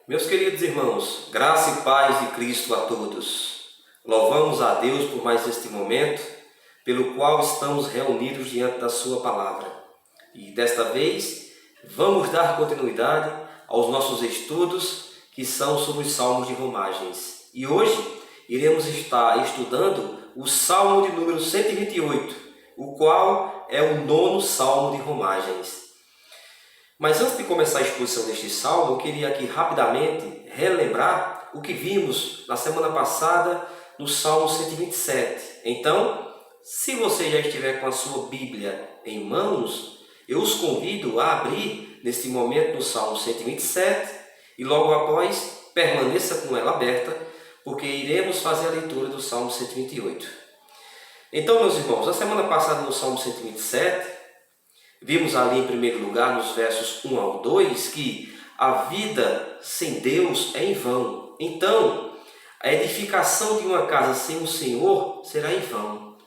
Meus queridos irmãos, graça e paz de Cristo a todos. Louvamos a Deus por mais este momento, pelo qual estamos reunidos diante da sua palavra. E desta vez, vamos dar continuidade aos nossos estudos que são sobre os Salmos de Romagens. E hoje, iremos estar estudando o Salmo de número 128, o qual é o 9º Salmo de Romagens. Mas antes de começar a exposição deste salmo, eu queria aqui rapidamente relembrar o que vimos na semana passada no Salmo 127. Então, se você já estiver com a sua Bíblia em mãos, eu os convido a abrir neste momento no Salmo 127 e logo após permaneça com ela aberta, porque iremos fazer a leitura do Salmo 128. Então, meus irmãos, na semana passada no Salmo 127, vimos ali em primeiro lugar, nos versos 1 ao 2, que a vida sem Deus é em vão. Então, a edificação de uma casa sem o Senhor será em vão.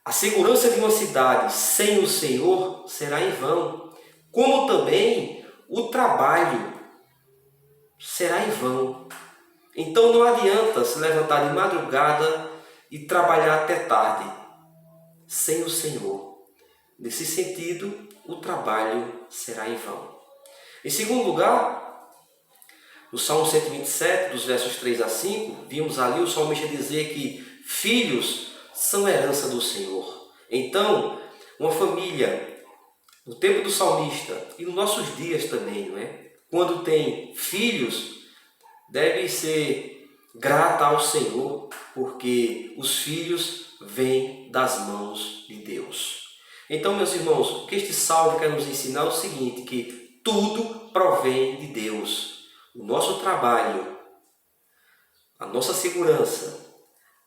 A segurança de uma cidade sem o Senhor será em vão. Como também o trabalho será em vão. Então não adianta se levantar de madrugada e trabalhar até tarde sem o Senhor. Nesse sentido, o trabalho será em vão. Em segundo lugar, no Salmo 127, dos versos 3 a 5, vimos ali o salmista dizer que filhos são herança do Senhor. Então, uma família, no tempo do salmista e nos nossos dias também, não é? Quando tem filhos, deve ser grata ao Senhor, porque os filhos vêm das mãos de Deus. Então, meus irmãos, o que este salmo quer nos ensinar é o seguinte, que tudo provém de Deus. O nosso trabalho, a nossa segurança,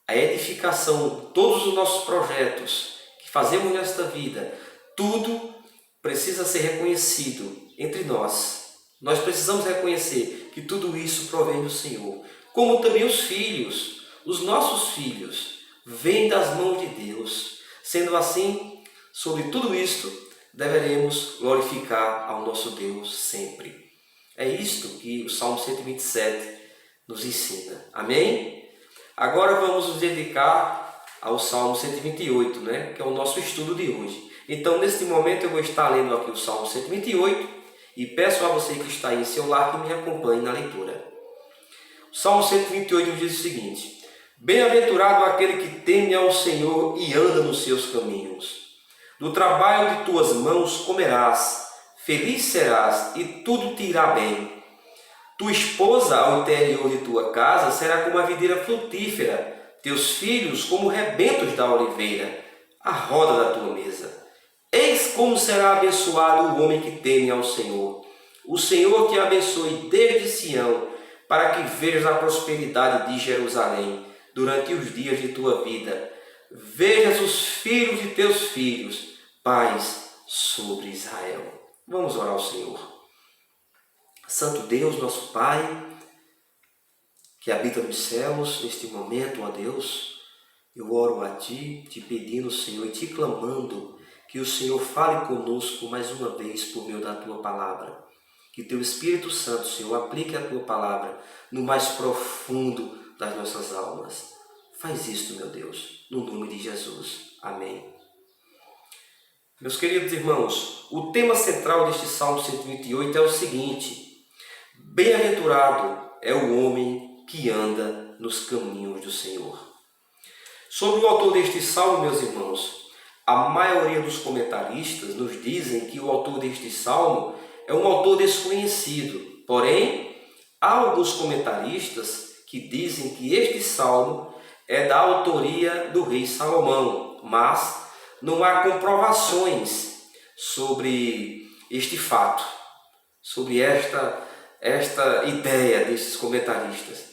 a edificação, todos os nossos projetos que fazemos nesta vida, tudo precisa ser reconhecido entre nós. Nós precisamos reconhecer que tudo isso provém do Senhor. Como também os filhos, os nossos filhos, vêm das mãos de Deus. Sendo assim, sobre tudo isto, deveremos glorificar ao nosso Deus sempre. É isto que o Salmo 127 nos ensina. Amém? Agora vamos nos dedicar ao Salmo 128, que é o nosso estudo de hoje. Então, neste momento, eu vou estar lendo aqui o Salmo 128 e peço a você que está aí em seu lar que me acompanhe na leitura. O Salmo 128 diz o seguinte: Bem-aventurado aquele que teme ao Senhor e anda nos seus caminhos. Do trabalho de tuas mãos comerás, feliz serás e tudo te irá bem. Tua esposa ao interior de tua casa será como a videira frutífera, teus filhos como rebentos da oliveira, a roda da tua mesa. Eis como será abençoado o homem que teme ao Senhor. O Senhor te abençoe desde Sião, para que vejas a prosperidade de Jerusalém durante os dias de tua vida. Vejas os filhos de teus filhos, paz sobre Israel. Vamos orar ao Senhor. Santo Deus, nosso Pai, que habita nos céus, neste momento, ó Deus, eu oro a Ti, te pedindo, Senhor, e te clamando que o Senhor fale conosco mais uma vez por meio da Tua palavra. Que Teu Espírito Santo, Senhor, aplique a Tua palavra no mais profundo das nossas almas. Faz isto, meu Deus, no nome de Jesus. Amém. Meus queridos irmãos, o tema central deste Salmo 128 é o seguinte: Bem-aventurado é o homem que anda nos caminhos do Senhor. Sobre o autor deste Salmo, meus irmãos, a maioria dos comentaristas nos dizem que o autor deste Salmo é um autor desconhecido. Porém, há alguns comentaristas que dizem que este Salmo é da autoria do rei Salomão, mas não há comprovações sobre este fato, sobre esta ideia desses comentaristas.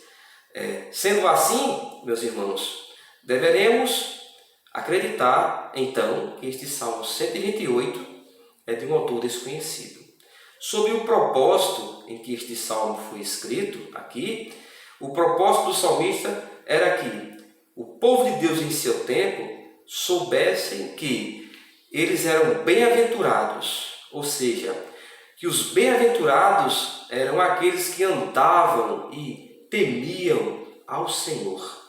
Sendo assim, meus irmãos, deveremos acreditar, então, que este Salmo 128 é de um autor desconhecido. Sobre o propósito em que este salmo foi escrito aqui, o propósito do salmista era que o povo de Deus em seu tempo soubessem que eles eram bem-aventurados, ou seja, que os bem-aventurados eram aqueles que andavam e temiam ao Senhor.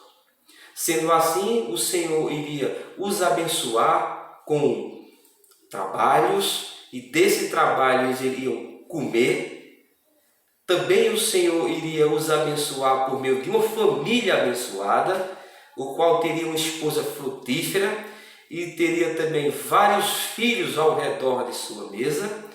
Sendo assim, o Senhor iria os abençoar com trabalhos, e desse trabalho eles iriam comer. Também o Senhor iria os abençoar por meio de uma família abençoada, o qual teria uma esposa frutífera e teria também vários filhos ao redor de sua mesa.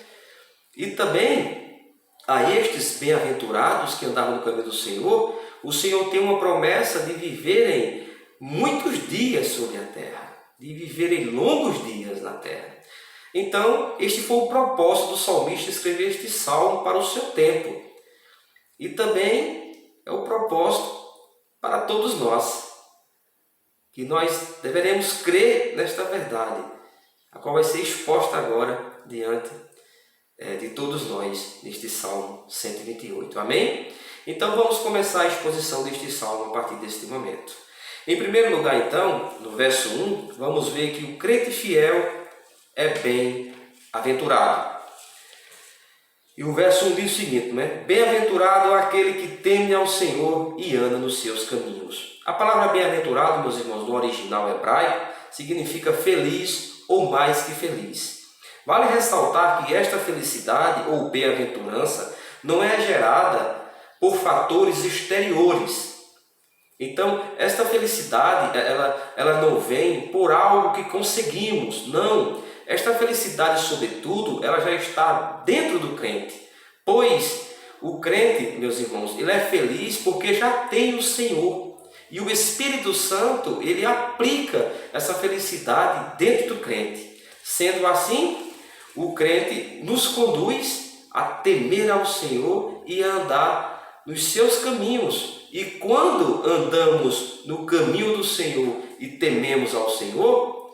E também a estes bem-aventurados que andavam no caminho do Senhor, o Senhor tem uma promessa de viverem muitos dias sobre a terra, de viverem longos dias na terra. Então, este foi o propósito do salmista escrever este salmo para o seu tempo. E também é o propósito para todos nós, que nós deveremos crer nesta verdade, a qual vai ser exposta agora diante de todos nós neste Salmo 128. Amém? Então vamos começar a exposição deste Salmo a partir deste momento. Em primeiro lugar, então, no verso 1, vamos ver que o crente fiel é bem-aventurado. E o verso 1 diz o seguinte, Bem-aventurado é aquele que teme ao Senhor e anda nos seus caminhos. A palavra bem-aventurado, meus irmãos, no original hebraico, significa feliz ou mais que feliz. Vale ressaltar que esta felicidade ou bem-aventurança não é gerada por fatores exteriores. Então, esta felicidade, ela não vem por algo que conseguimos, não. Esta felicidade, sobretudo, ela já está dentro do crente, pois o crente, meus irmãos, ele é feliz porque já tem o Senhor. E o Espírito Santo, ele aplica essa felicidade dentro do crente. Sendo assim, o crente nos conduz a temer ao Senhor e a andar nos seus caminhos. E quando andamos no caminho do Senhor e tememos ao Senhor,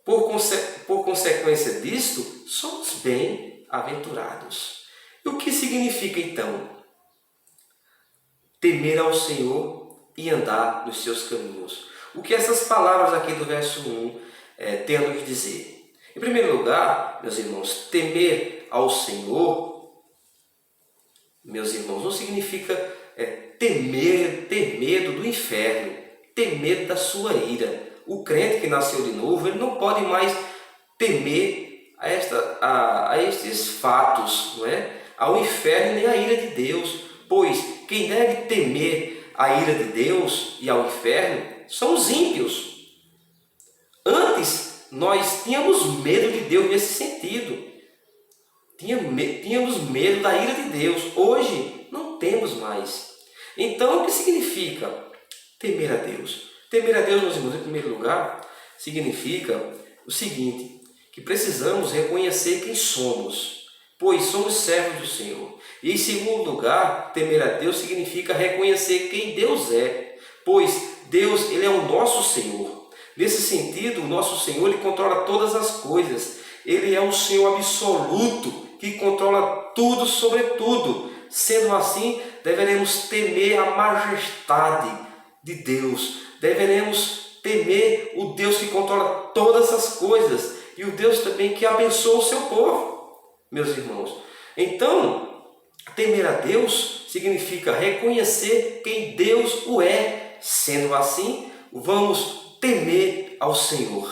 por consequência disto, somos bem-aventurados. E o que significa então temer ao Senhor e andar nos seus caminhos? O que essas palavras aqui do verso 1 têm a nos dizer? Em primeiro lugar, meus irmãos, temer ao Senhor, meus irmãos, não significa ter medo do inferno, ter medo da sua ira. O crente que nasceu de novo, ele não pode mais temer a estes fatos, ao inferno nem à ira de Deus, pois quem deve temer a ira de Deus e ao inferno são os ímpios. Antes, nós tínhamos medo de Deus nesse sentido. Tínhamos medo da ira de Deus. Hoje, não temos mais. Então, o que significa temer a Deus? Temer a Deus, meus irmãos, em primeiro lugar, significa o seguinte, que precisamos reconhecer quem somos, pois somos servos do Senhor. E em segundo lugar, temer a Deus significa reconhecer quem Deus é, pois Deus, ele é o nosso Senhor. Nesse sentido, o nosso Senhor, ele controla todas as coisas. Ele é o Senhor absoluto, que controla tudo sobre tudo. Sendo assim, deveremos temer a majestade de Deus. Deveremos temer o Deus que controla todas as coisas e o Deus também que abençoa o seu povo, meus irmãos. Então, temer a Deus significa reconhecer quem Deus o é. Sendo assim, vamos temer ao Senhor.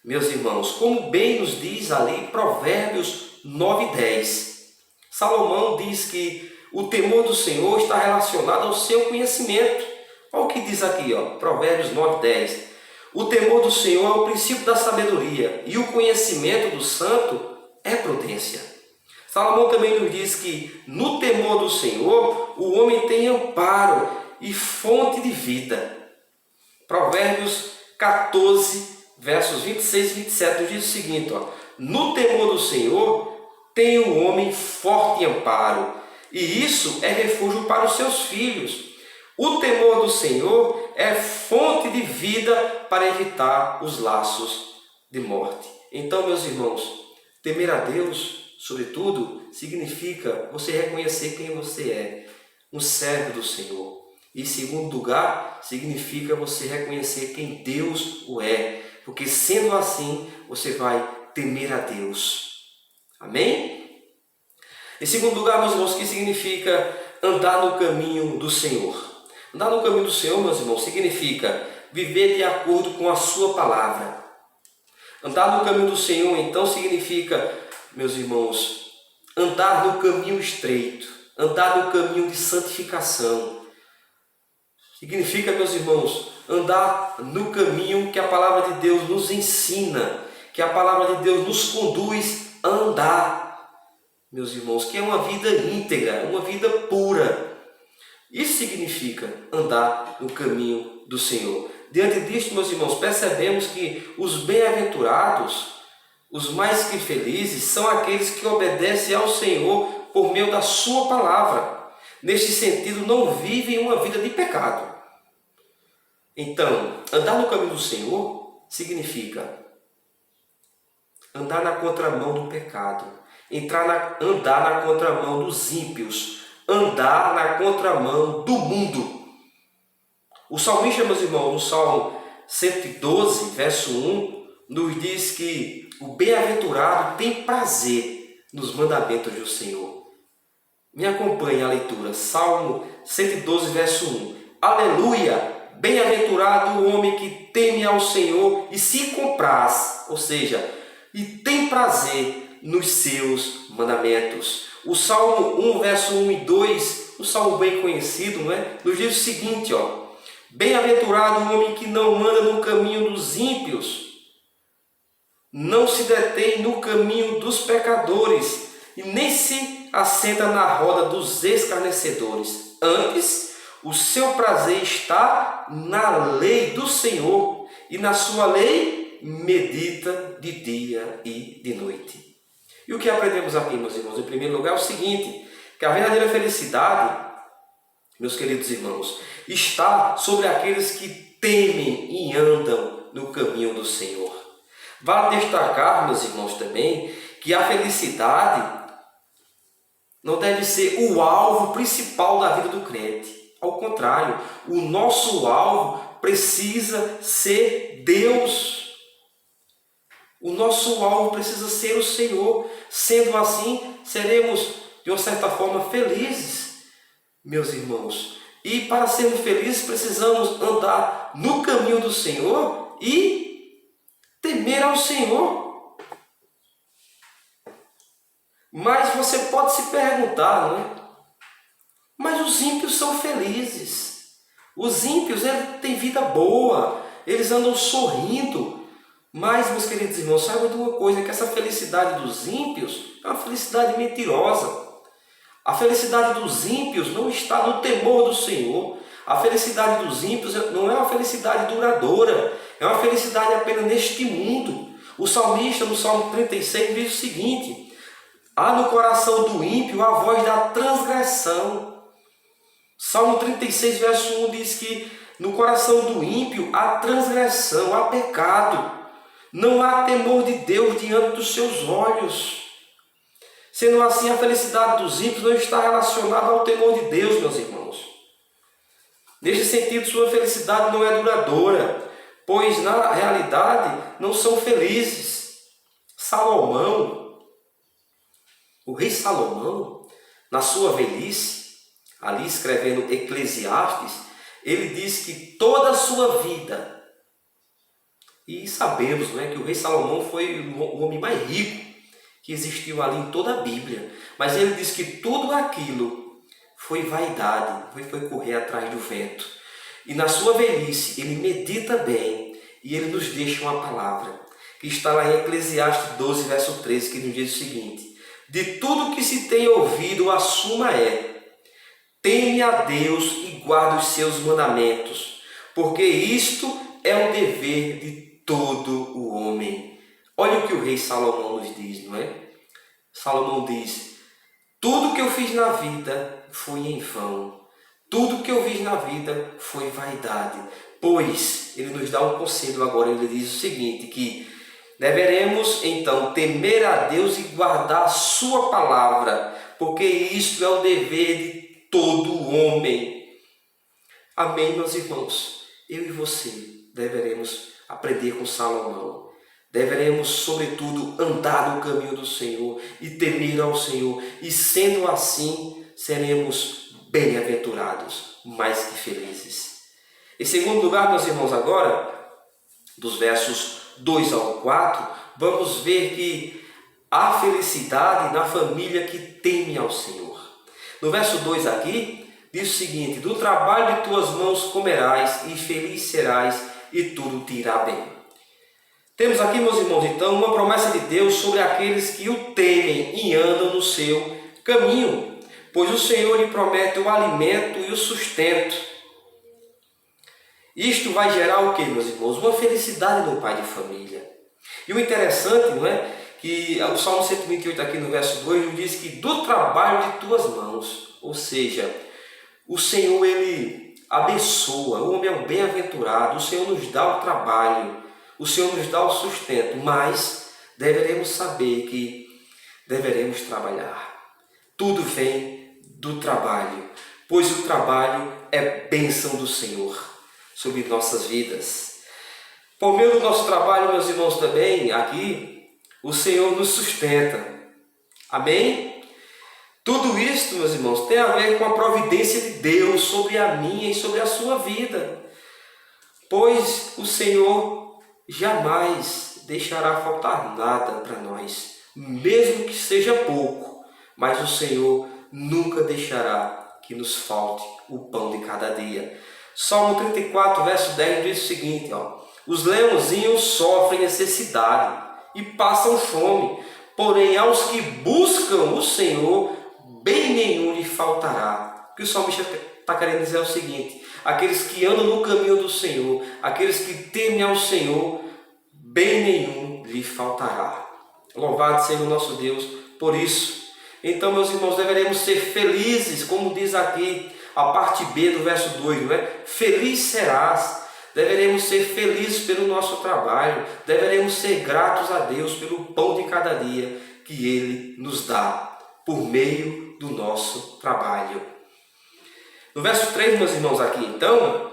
Meus irmãos, como bem nos diz ali Provérbios 9:10, Salomão diz que o temor do Senhor está relacionado ao seu conhecimento. Olha o que diz aqui, Provérbios 9:10. O temor do Senhor é o princípio da sabedoria e o conhecimento do santo é prudência. Salomão também nos diz que no temor do Senhor o homem tem amparo e fonte de vida. Provérbios 14, versos 26 e 27 nos diz o seguinte, no temor do Senhor tem o homem forte amparo, e isso é refúgio para os seus filhos. O temor do Senhor é fonte de vida para evitar os laços de morte. Então, meus irmãos, temer a Deus, sobretudo, significa você reconhecer quem você é, um servo do Senhor. E, em segundo lugar, significa você reconhecer quem Deus o é, porque sendo assim, você vai temer a Deus. Amém? Em segundo lugar, meus irmãos, o que significa andar no caminho do Senhor? Andar no caminho do Senhor, meus irmãos, significa viver de acordo com a sua palavra. Andar no caminho do Senhor, então, significa, meus irmãos, andar no caminho estreito, andar no caminho de santificação. Significa, meus irmãos, andar no caminho que a palavra de Deus nos ensina, que a palavra de Deus nos conduz a andar, meus irmãos, que é uma vida íntegra, uma vida pura. Isso significa andar no caminho do Senhor. Diante disto, meus irmãos, percebemos que os bem-aventurados, os mais que felizes, são aqueles que obedecem ao Senhor por meio da sua palavra. Neste sentido, não vivem uma vida de pecado. Então, andar no caminho do Senhor significa andar na contramão do pecado, andar na contramão dos ímpios, andar na contramão do mundo. O salmista, meus irmãos, no Salmo 112, verso 1, nos diz que o bem-aventurado tem prazer nos mandamentos do Senhor. Me acompanhe a leitura, Salmo 112, verso 1. Aleluia! Bem-aventurado o homem que teme ao Senhor e se compraz, ou seja, e tem prazer nos seus mandamentos. O Salmo 1, verso 1 e 2, um salmo bem conhecido, não é? Nos diz o seguinte, ó: bem-aventurado o homem que não anda no caminho dos ímpios, não se detém no caminho dos pecadores, e nem se assenta na roda dos escarnecedores. Antes, o seu prazer está na lei do Senhor, e na sua lei medita de dia e de noite. E o que aprendemos aqui, meus irmãos? Em primeiro lugar, é o seguinte, que a verdadeira felicidade, meus queridos irmãos, está sobre aqueles que temem e andam no caminho do Senhor. Vale destacar, meus irmãos, também, que a felicidade não deve ser o alvo principal da vida do crente. Ao contrário, o nosso alvo precisa ser Deus. O nosso alvo precisa ser o Senhor. Sendo assim, seremos, de uma certa forma, felizes, meus irmãos. E para sermos felizes, precisamos andar no caminho do Senhor e temer ao Senhor. Mas você pode se perguntar, não é? Mas os ímpios são felizes. Os ímpios, eles têm vida boa, eles andam sorrindo. Mas, meus queridos irmãos, saibam de uma coisa, que essa felicidade dos ímpios é uma felicidade mentirosa. A felicidade dos ímpios não está no temor do Senhor. A felicidade dos ímpios não é uma felicidade duradoura, é uma felicidade apenas neste mundo. O salmista, no Salmo 36, diz o seguinte: há no coração do ímpio a voz da transgressão. Salmo 36, verso 1 diz que no coração do ímpio há transgressão, há pecado. Não há temor de Deus diante dos seus olhos. Sendo assim, a felicidade dos ímpios não está relacionada ao temor de Deus, meus irmãos. Neste sentido, sua felicidade não é duradoura, pois na realidade não são felizes. Salomão, o rei Salomão, na sua velhice, ali escrevendo Eclesiastes, ele diz que toda a sua vida, e sabemos, não é, que o rei Salomão foi o homem mais rico que existiu ali em toda a Bíblia, mas ele diz que tudo aquilo foi vaidade, foi correr atrás do vento. E na sua velhice ele medita bem e ele nos deixa uma palavra, que está lá em Eclesiastes 12, verso 13, que nos diz o seguinte: de tudo que se tem ouvido, a suma é: teme a Deus e guarda os seus mandamentos, porque isto é um dever de todo o homem. Olha o que o rei Salomão nos diz, não é? Salomão diz: tudo que eu fiz na vida foi em vão, tudo que eu fiz na vida foi vaidade. Pois, ele nos dá um conselho agora, ele diz o seguinte, que deveremos então temer a Deus e guardar a sua palavra, porque isto é o dever de todo homem. Amém, meus irmãos? Eu e você deveremos aprender com Salomão. Deveremos, sobretudo, andar no caminho do Senhor e temer ao Senhor. E sendo assim, seremos bem-aventurados, mais que felizes. Em segundo lugar, meus irmãos, agora, dos versos 2 ao 4, vamos ver que há felicidade na família que teme ao Senhor. No verso 2 aqui, diz o seguinte: do trabalho de tuas mãos comerás, e feliz serás, e tudo te irá bem. Temos aqui, meus irmãos, então, uma promessa de Deus sobre aqueles que o temem e andam no seu caminho, pois o Senhor lhe promete o alimento e o sustento. Isto vai gerar o que, meus irmãos? Uma felicidade no pai de família. E o interessante, não é? Que o Salmo 128 aqui no verso 2 nos diz que do trabalho de tuas mãos, ou seja, o Senhor ele abençoa, o homem é um bem-aventurado, o Senhor nos dá o trabalho, o Senhor nos dá o sustento, mas deveremos saber que deveremos trabalhar. Tudo vem do trabalho, pois o trabalho é bênção do Senhor sobre nossas vidas. Por meio do nosso trabalho, meus irmãos, também aqui, o Senhor nos sustenta. Amém? Tudo isso, meus irmãos, tem a ver com a providência de Deus sobre a minha e sobre a sua vida. Pois o Senhor jamais deixará faltar nada para nós, mesmo que seja pouco, mas o Senhor nunca deixará que nos falte o pão de cada dia. Salmo 34, verso 10 diz o seguinte: os leãozinhos sofrem necessidade e passam fome, porém aos que buscam o Senhor, bem nenhum lhe faltará. O que o salmista está querendo dizer é o seguinte: aqueles que andam no caminho do Senhor, aqueles que temem ao Senhor, bem nenhum lhe faltará. Louvado seja o nosso Deus por isso. Então, meus irmãos, deveremos ser felizes, como diz aqui a parte B do verso 2, não é? Feliz serás. Deveremos ser felizes pelo nosso trabalho, deveremos ser gratos a Deus pelo pão de cada dia que Ele nos dá, por meio do nosso trabalho. No verso 3, meus irmãos, aqui então,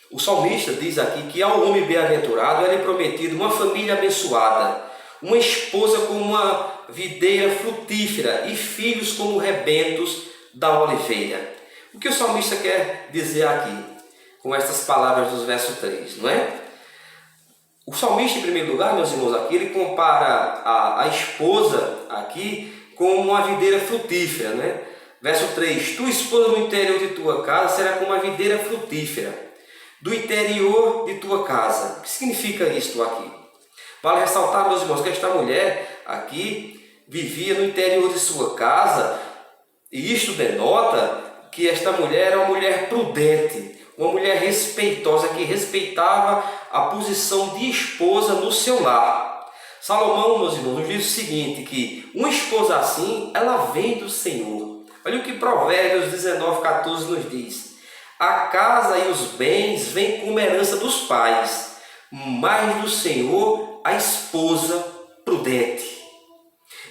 o salmista diz aqui que ao homem bem-aventurado era prometido uma família abençoada, uma esposa como uma videira frutífera e filhos como rebentos da oliveira. O que o salmista quer dizer aqui com estas palavras dos versos 3, não é? O salmista, em primeiro lugar, meus irmãos, aqui ele compara a esposa aqui como uma videira frutífera, né? Verso 3: tua esposa no interior de tua casa será como uma videira frutífera, do interior de tua casa. O que significa isto aqui? Vale ressaltar, meus irmãos, que esta mulher aqui vivia no interior de sua casa, e isto denota que esta mulher era uma mulher prudente, uma mulher respeitosa, que respeitava a posição de esposa no seu lar. Salomão, meus irmãos, nos diz o seguinte, que uma esposa assim, ela vem do Senhor. Olha o que Provérbios 19:14 nos diz: a casa e os bens vêm como herança dos pais, mas do Senhor a esposa prudente.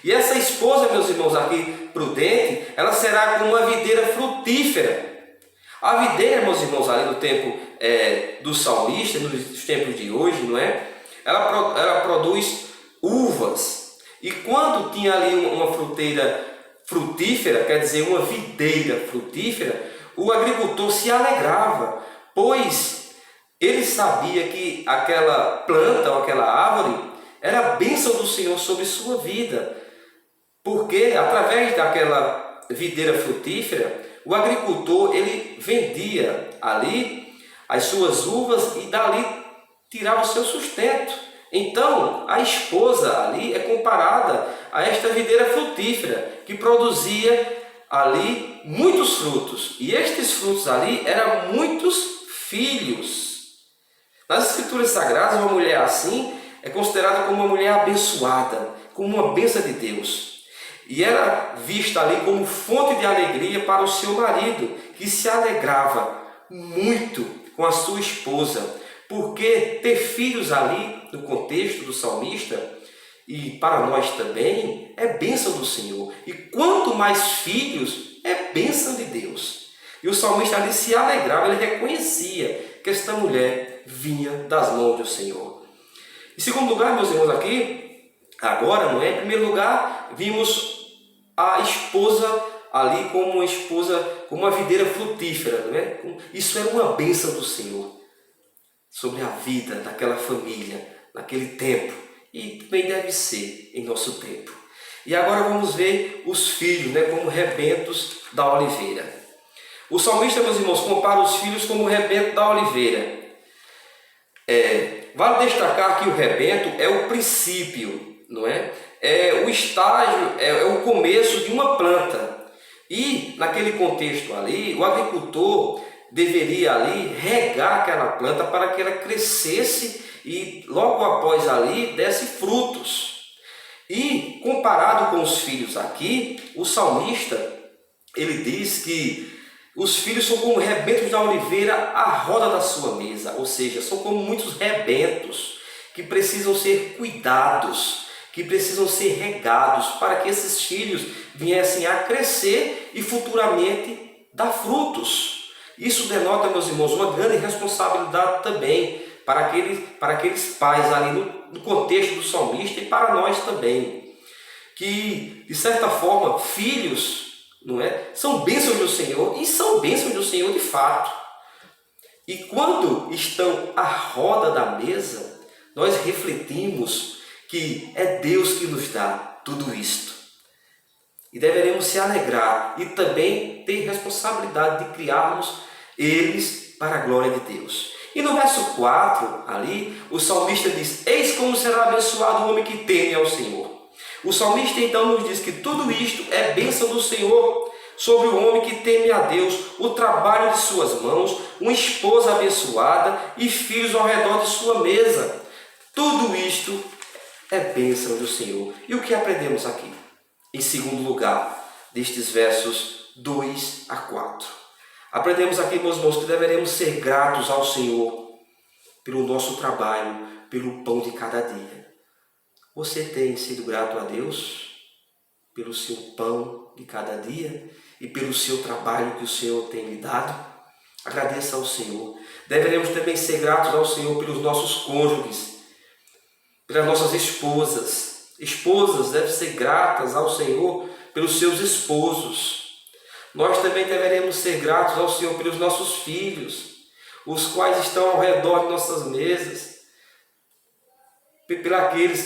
E essa esposa, meus irmãos, aqui prudente, ela será como uma videira frutífera. A videira, meus irmãos, ali no tempo do salmista, nos tempos de hoje, não é? Ela produz uvas. E quando tinha ali uma fruteira frutífera, quer dizer, uma videira frutífera, o agricultor se alegrava, pois ele sabia que aquela planta ou aquela árvore era a bênção do Senhor sobre sua vida. Porque através daquela videira frutífera, o agricultor ele vendia ali as suas uvas e dali tirava o seu sustento. Então a esposa ali é comparada a esta videira frutífera que produzia ali muitos frutos. E estes frutos ali eram muitos filhos. Nas Escrituras Sagradas, uma mulher assim é considerada como uma mulher abençoada, como uma bênção de Deus. E era vista ali como fonte de alegria para o seu marido, que se alegrava muito com a sua esposa, porque ter filhos ali, no contexto do salmista, e para nós também, é bênção do Senhor. E quanto mais filhos, é bênção de Deus. E o salmista ali se alegrava, ele reconhecia que esta mulher vinha das mãos do Senhor. Em segundo lugar, meus irmãos, aqui, agora, não é? Em primeiro lugar, vimos a esposa ali como uma esposa, como uma videira frutífera, não é? Isso era uma bênção do Senhor sobre a vida daquela família, naquele tempo, e também deve ser em nosso tempo. E agora vamos ver os filhos, né, como rebentos da oliveira. O salmista, meus irmãos, compara os filhos como rebento da oliveira. Vale destacar que o rebento é o princípio, não é? É o estágio, é o começo de uma planta. E naquele contexto ali, o agricultor deveria ali regar aquela planta para que ela crescesse e logo após ali desse frutos. E comparado com os filhos aqui, o salmista, ele diz que os filhos são como rebentos da oliveira à roda da sua mesa, ou seja, são como muitos rebentos que precisam ser cuidados, que precisam ser regados para que esses filhos viessem a crescer e futuramente dar frutos. Isso denota, meus irmãos, uma grande responsabilidade também para aqueles pais ali no contexto do salmista e para nós também, que de certa forma filhos, não é, são bênçãos do Senhor e são bênçãos do Senhor de fato. E quando estão à roda da mesa, nós refletimos que é Deus que nos dá tudo isto. E deveremos se alegrar e também ter responsabilidade de criarmos eles para a glória de Deus. E no verso 4, ali, o salmista diz: eis como será abençoado o homem que teme ao Senhor. O salmista então nos diz que tudo isto é bênção do Senhor sobre o homem que teme a Deus, o trabalho de suas mãos, uma esposa abençoada e filhos ao redor de sua mesa. Tudo isto é bênção do Senhor. E o que aprendemos aqui? Em segundo lugar, destes versos 2 a 4. Aprendemos aqui, meus irmãos, que deveremos ser gratos ao Senhor pelo nosso trabalho, pelo pão de cada dia. Você tem sido grato a Deus pelo seu pão de cada dia e pelo seu trabalho que o Senhor tem lhe dado? Agradeça ao Senhor. Deveremos também ser gratos ao Senhor pelos nossos cônjuges, pelas nossas esposas. Esposas devem ser gratas ao Senhor pelos seus esposos. Nós também deveremos ser gratos ao Senhor pelos nossos filhos, os quais estão ao redor de nossas mesas, aqueles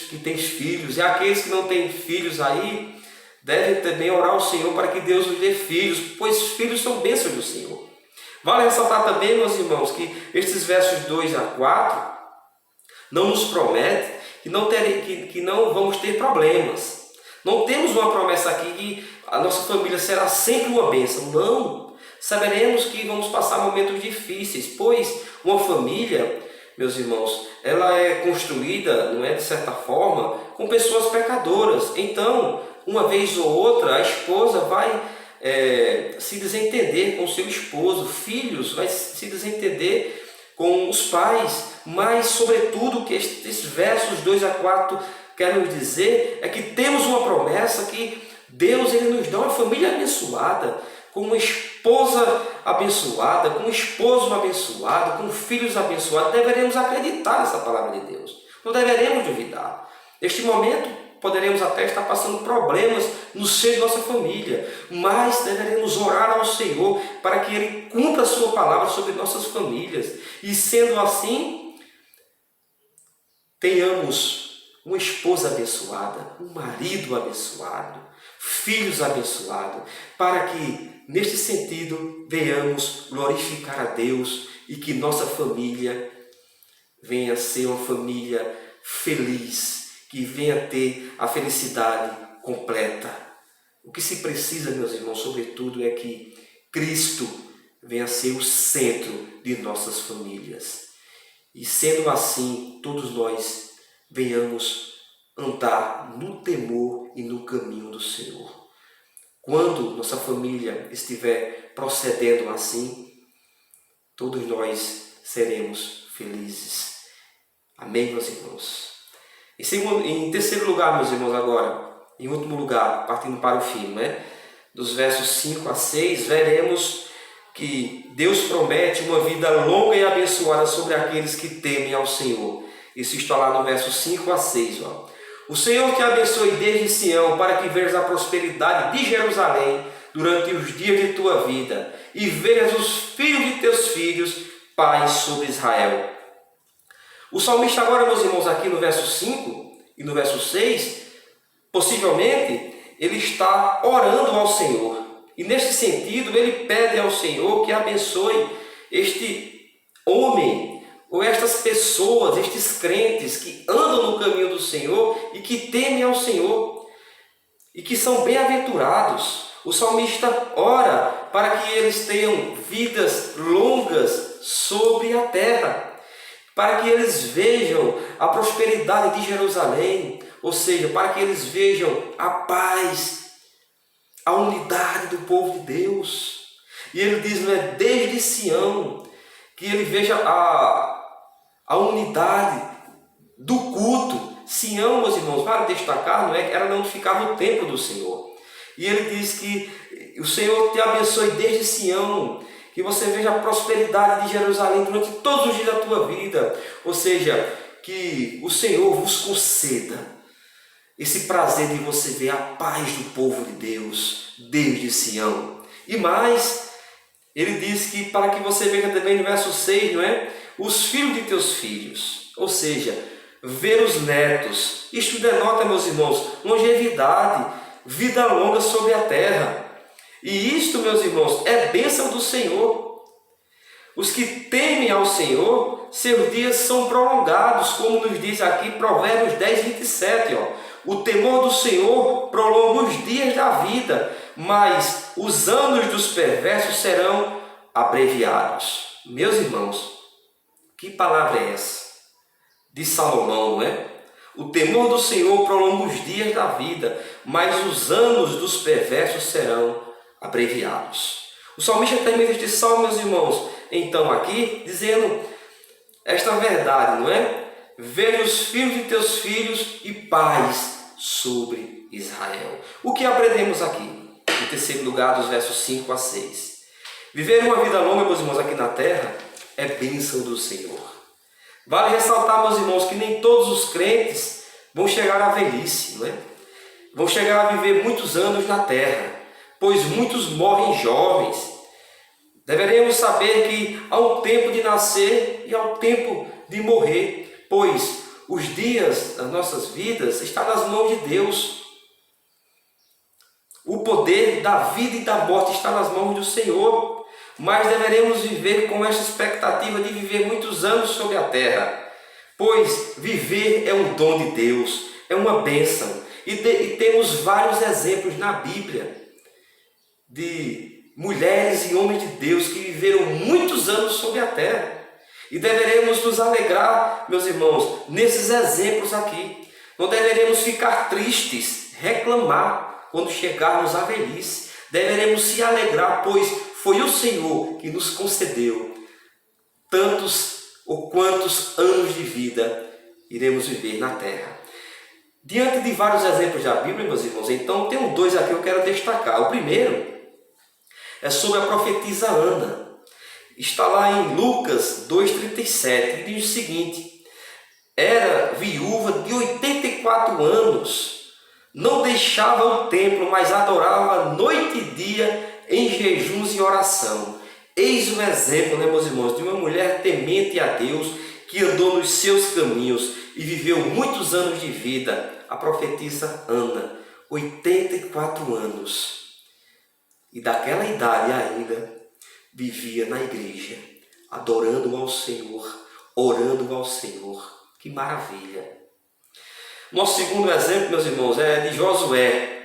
que têm filhos, e aqueles que não têm filhos aí, devem também orar ao Senhor para que Deus nos dê filhos, pois filhos são bênçãos do Senhor. Vale ressaltar também, meus irmãos, que estes versos 2 a 4 não nos prometem que não vamos ter problemas. Não temos uma promessa aqui que a nossa família será sempre uma bênção. Não. Saberemos que vamos passar momentos difíceis, pois uma família, meus irmãos, ela é construída, não é, de certa forma, com pessoas pecadoras. Então, uma vez ou outra, a esposa vai se desentender com o seu esposo, filhos vai se desentender com os pais, mas, sobretudo, o que estes versos 2 a 4 querem nos dizer é que temos uma promessa que Deus ele nos dá uma família abençoada, com uma esposa abençoada, com um esposo abençoado, com filhos abençoados. Deveremos acreditar nessa palavra de Deus, não deveremos duvidar. Neste momento, poderemos até estar passando problemas no seio de nossa família, mas deveremos orar ao Senhor para que Ele cumpra a sua palavra sobre nossas famílias. E sendo assim, tenhamos uma esposa abençoada, um marido abençoado, filhos abençoados, para que, neste sentido, venhamos glorificar a Deus e que nossa família venha a ser uma família feliz, que venha ter a felicidade completa. O que se precisa, meus irmãos, sobretudo, é que Cristo venha a ser o centro de nossas famílias. E sendo assim, todos nós venhamos andar no temor e no caminho do Senhor. Quando nossa família estiver procedendo assim, todos nós seremos felizes. Amém, meus irmãos? Em terceiro lugar, meus irmãos, agora, em último lugar, partindo para o fim, né? Dos versos 5 a 6, veremos que Deus promete uma vida longa e abençoada sobre aqueles que temem ao Senhor. Isso está lá no verso 5 a 6. Ó. O Senhor te abençoe desde Sião, para que vejas a prosperidade de Jerusalém durante os dias de tua vida, e vejas os filhos de teus filhos, paz sobre Israel. O salmista agora, meus irmãos, aqui no verso 5 e no verso 6, possivelmente, ele está orando ao Senhor. E nesse sentido, ele pede ao Senhor que abençoe este homem, ou estas pessoas, estes crentes que andam no caminho do Senhor e que temem ao Senhor e que são bem-aventurados. O salmista ora para que eles tenham vidas longas sobre a terra, para que eles vejam a prosperidade de Jerusalém, ou seja, para que eles vejam a paz, a unidade do povo de Deus. E ele diz, não é desde Sião, que ele veja a unidade do culto. Sião, meus irmãos, vale destacar, não é, era onde ficava o templo do Senhor. E ele diz que o Senhor te abençoe desde Sião, que você veja a prosperidade de Jerusalém durante todos os dias da tua vida. Ou seja, que o Senhor vos conceda esse prazer de você ver a paz do povo de Deus desde Sião. E mais, ele diz que para que você veja também no verso 6, não é? Os filhos de teus filhos, ou seja, ver os netos. Isto denota, meus irmãos, longevidade, vida longa sobre a terra. E isto, meus irmãos, é bênção do Senhor. Os que temem ao Senhor, seus dias são prolongados, como nos diz aqui Provérbios 10, 27. Ó. O temor do Senhor prolonga os dias da vida, mas os anos dos perversos serão abreviados. Meus irmãos, que palavra é essa? De Salomão, não é? O temor do Senhor prolonga os dias da vida, mas os anos dos perversos serão abreviados. O salmista termina este salmo, meus irmãos, então aqui, dizendo esta verdade, não é? Veja os filhos de teus filhos e paz sobre Israel. O que aprendemos aqui? Em terceiro lugar, dos versos 5 a 6. Viver uma vida longa, meus irmãos, aqui na terra é bênção do Senhor. Vale ressaltar, meus irmãos, que nem todos os crentes vão chegar à velhice, não é? Vão chegar a viver muitos anos na terra, pois muitos morrem jovens. Deveremos saber que há um tempo de nascer e há um tempo de morrer, pois os dias das nossas vidas estão nas mãos de Deus. O poder da vida e da morte está nas mãos do Senhor, mas deveremos viver com essa expectativa de viver muitos anos sobre a terra, pois viver é um dom de Deus, é uma bênção. E temos vários exemplos na Bíblia de mulheres e homens de Deus que viveram muitos anos sobre a terra. E deveremos nos alegrar, meus irmãos, nesses exemplos aqui. Não deveremos ficar tristes, reclamar quando chegarmos à velhice. Deveremos se alegrar, pois foi o Senhor que nos concedeu tantos ou quantos anos de vida iremos viver na terra. Diante de vários exemplos da Bíblia, meus irmãos, então tem dois aqui que eu quero destacar. O primeiro é sobre a profetisa Ana. Está lá em Lucas 2,37, e diz o seguinte: era viúva de 84 anos, não deixava o templo, mas adorava noite e dia em jejuns e oração. Eis um exemplo, né, meus irmãos, de uma mulher temente a Deus, que andou nos seus caminhos e viveu muitos anos de vida. A profetisa Ana, 84 anos. E daquela idade ainda vivia na igreja, adorando ao Senhor, orando ao Senhor. Que maravilha! Nosso segundo exemplo, meus irmãos, é de Josué.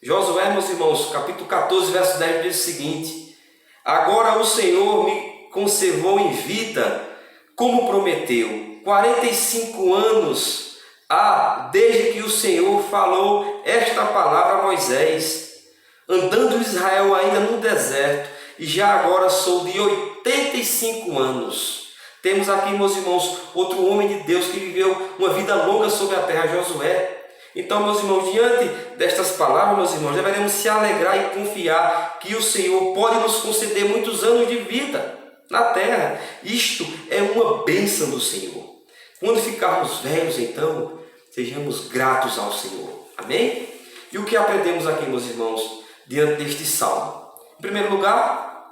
Josué, meus irmãos, capítulo 14, verso 10, diz o seguinte: agora o Senhor me conservou em vida, como prometeu. 45 anos há desde que o Senhor falou esta palavra a Moisés, andando Israel ainda no deserto, e já agora sou de 85 anos. Temos aqui, meus irmãos, outro homem de Deus que viveu uma vida longa sobre a terra, Josué. Então, meus irmãos, diante destas palavras, meus irmãos, deveremos se alegrar e confiar que o Senhor pode nos conceder muitos anos de vida na terra. Isto é uma bênção do Senhor. Quando ficarmos velhos, então, sejamos gratos ao Senhor. Amém? E o que aprendemos aqui, meus irmãos, diante deste salmo? Em primeiro lugar,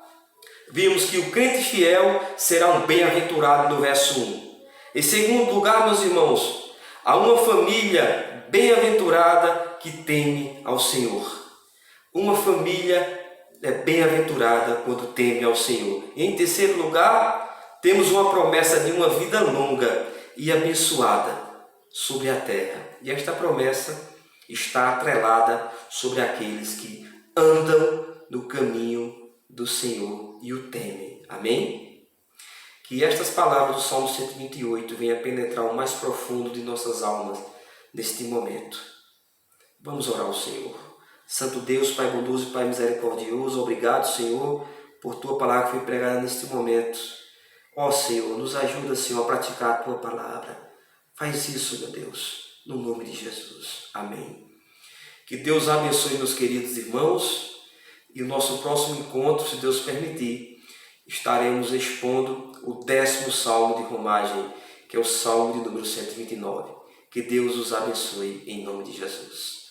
vimos que o crente fiel será um bem-aventurado no verso 1. Em segundo lugar, meus irmãos, há uma família bem-aventurada que teme ao Senhor. Uma família é bem-aventurada quando teme ao Senhor. E em terceiro lugar, temos uma promessa de uma vida longa e abençoada sobre a terra. E esta promessa está atrelada sobre aqueles que andam no caminho do Senhor e o temem. Amém? Que estas palavras do Salmo 128 venham a penetrar o mais profundo de nossas almas neste momento. Vamos orar ao Senhor. Santo Deus, Pai bondoso e Pai misericordioso, obrigado, Senhor, por Tua palavra que foi pregada neste momento. Ó Senhor, nos ajuda, Senhor, a praticar a Tua palavra. Faz isso, meu Deus, no nome de Jesus. Amém. Que Deus abençoe, meus queridos irmãos, e o nosso próximo encontro, se Deus permitir, estaremos expondo o 10º Salmo de Romagem, que é o Salmo de número 129. Que Deus os abençoe em nome de Jesus.